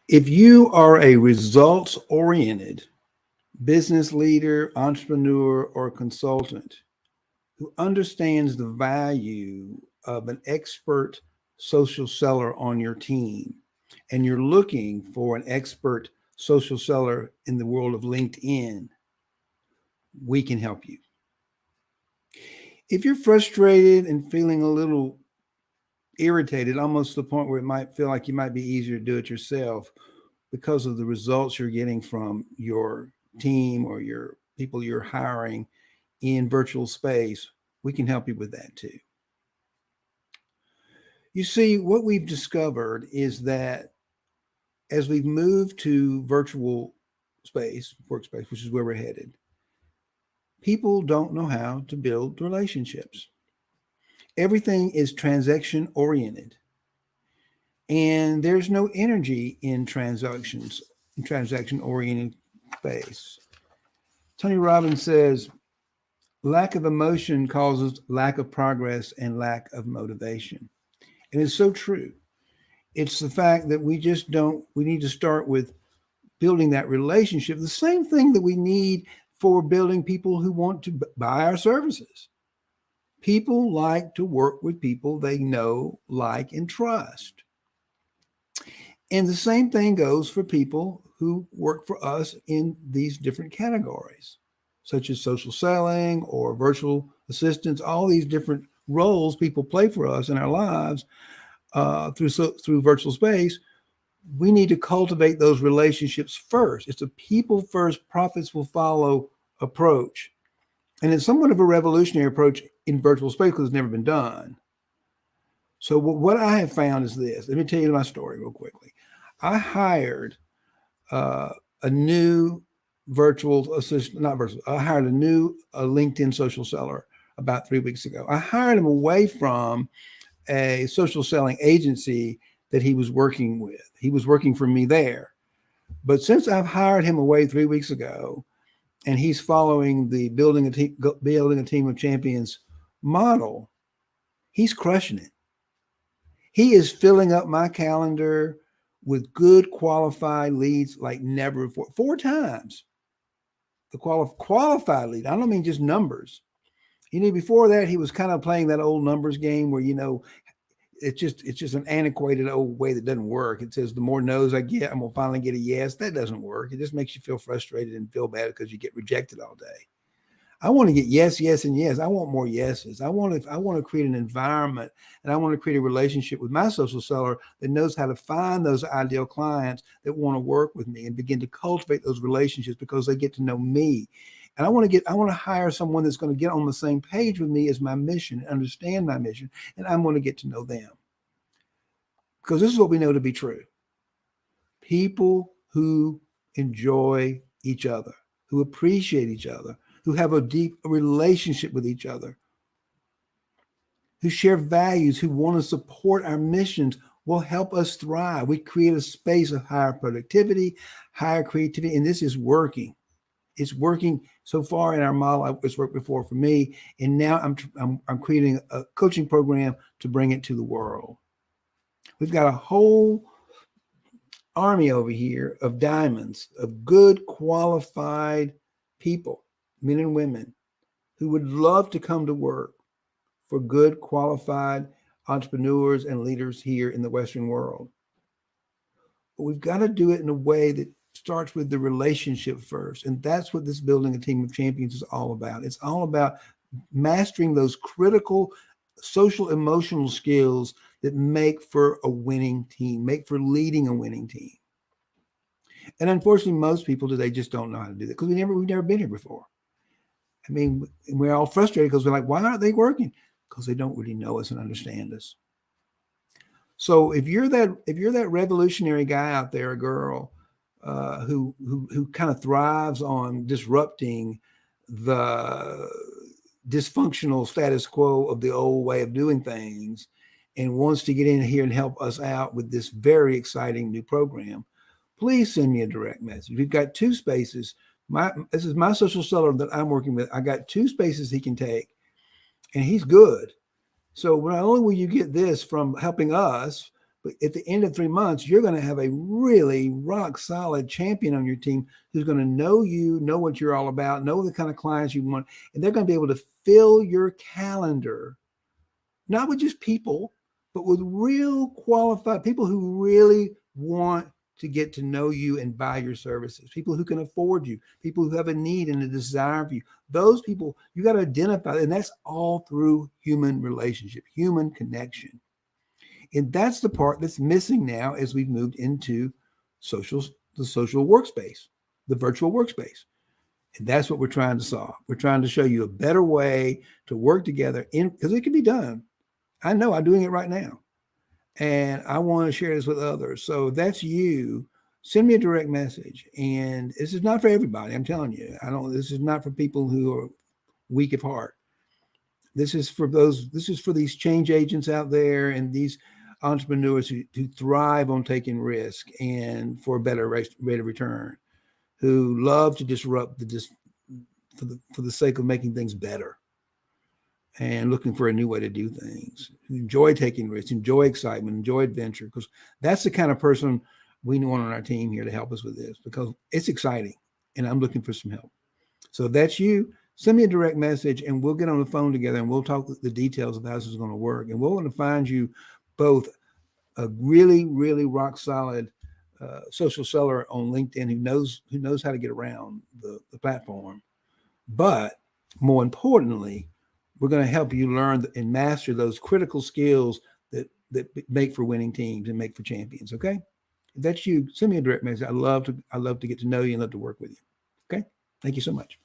If you are a results oriented business leader, entrepreneur, or consultant who understands the value of an expert social seller on your team, and you're looking for an expert social seller in the world of LinkedIn, we can help you. If you're frustrated and feeling a little irritated, almost to the point where it might feel like you might be easier to do it yourself because of the results you're getting from your team or your people you're hiring in virtual space, we can help you with that too. You see, what we've discovered is that as we've moved to virtual space, workspace, which is where we're headed, people don't know how to build relationships. Everything is transaction oriented, and there's no energy in transaction oriented space. Tony Robbins says, lack of emotion causes lack of progress and lack of motivation. And it's so true. It's the fact that we just don't, we need to start with building that relationship. The same thing that we need for building people who want to buy our services. People like to work with people they know, like, and trust. And the same thing goes for people who work for us in these different categories, such as social selling or virtual assistants, all these different roles people play for us in our lives through virtual space. We need to cultivate those relationships first. It's a people first, profits will follow approach. And it's somewhat of a revolutionary approach in virtual space because it's never been done. So what I have found is this. Let me tell you my story real quickly. I hired a new virtual assistant, not virtual, I hired a new LinkedIn social seller about 3 weeks ago. I hired him away from a social selling agency that he was working with. He was working for me there. But since I've hired him away 3 weeks ago, and he's following the building a team of champions model, he's crushing it. He is filling up my calendar with good qualified leads like never before. 4 times the qualified lead. I don't mean just numbers. Before that, he was kind of playing that old numbers game where, it's just an antiquated old way that doesn't work. It says the more no's I get, I'm gonna finally get a yes. That doesn't work. It just makes you feel frustrated and feel bad because you get rejected all day. I want to get yes, yes, and yes. I want more yeses. I want to create an environment, and I want to create a relationship with my social seller that knows how to find those ideal clients that want to work with me and begin to cultivate those relationships because they get to know me. And I want to hire someone that's going to get on the same page with me as my mission, understand my mission, and I'm going to get to know them. Because this is what we know to be true. People who enjoy each other, who appreciate each other, who have a deep relationship with each other, who share values, who want to support our missions, will help us thrive. We create a space of higher productivity, higher creativity, and this is working. It's working so far in our model. It's worked before for me, and now I'm creating a coaching program to bring it to the world. We've got a whole army over here of diamonds, of good qualified people, men and women, who would love to come to work for good qualified entrepreneurs and leaders here in the Western world. But we've got to do it in a way that starts with the relationship first. And that's what this building a team of champions is all about. It's all about mastering those critical social emotional skills that make for a winning team, make for leading a winning team. And unfortunately, most people today just don't know how to do that because we've never been here before. I mean, we're all frustrated because we're like, why aren't they working? Because they don't really know us and understand us. So if you're that revolutionary guy out there, a girl, who kind of thrives on disrupting the dysfunctional status quo of the old way of doing things and wants to get in here and help us out with this very exciting new program, please send me a direct message. We've got 2 spaces. This is my social seller that I'm working with. I got 2 spaces he can take, and he's good. So not only will you get this from helping us, But at the end of 3 months, you're going to have a really rock solid champion on your team who's going to know you, know what you're all about, know the kind of clients you want, and they're going to be able to fill your calendar, not with just people, but with real qualified people who really want to get to know you and buy your services, people who can afford you, people who have a need and a desire for you. Those people you got to identify, and that's all through human relationship, human connection. And that's the part that's missing now as we've moved into the social workspace, the virtual workspace. And that's what we're trying to solve. We're trying to show you a better way to work together because it can be done. I know I'm doing it right now. And I want to share this with others. So if that's you, send me a direct message. And this is not for everybody. I'm telling you, this is not for people who are weak of heart. This is for these change agents out there and these entrepreneurs who thrive on taking risk and for a better rate of return, who love to disrupt for the sake of making things better and looking for a new way to do things, who enjoy taking risks, enjoy excitement, enjoy adventure, because that's the kind of person we want on our team here to help us with this, because it's exciting and I'm looking for some help. So if that's you, send me a direct message and we'll get on the phone together and we'll talk the details of how this is going to work. And we're going to find you both a really, really rock solid social seller on LinkedIn who knows how to get around the platform. But more importantly, we're going to help you learn and master those critical skills that make for winning teams and make for champions. Okay. If that's you, send me a direct message. I love to get to know you and love to work with you. Okay. Thank you so much.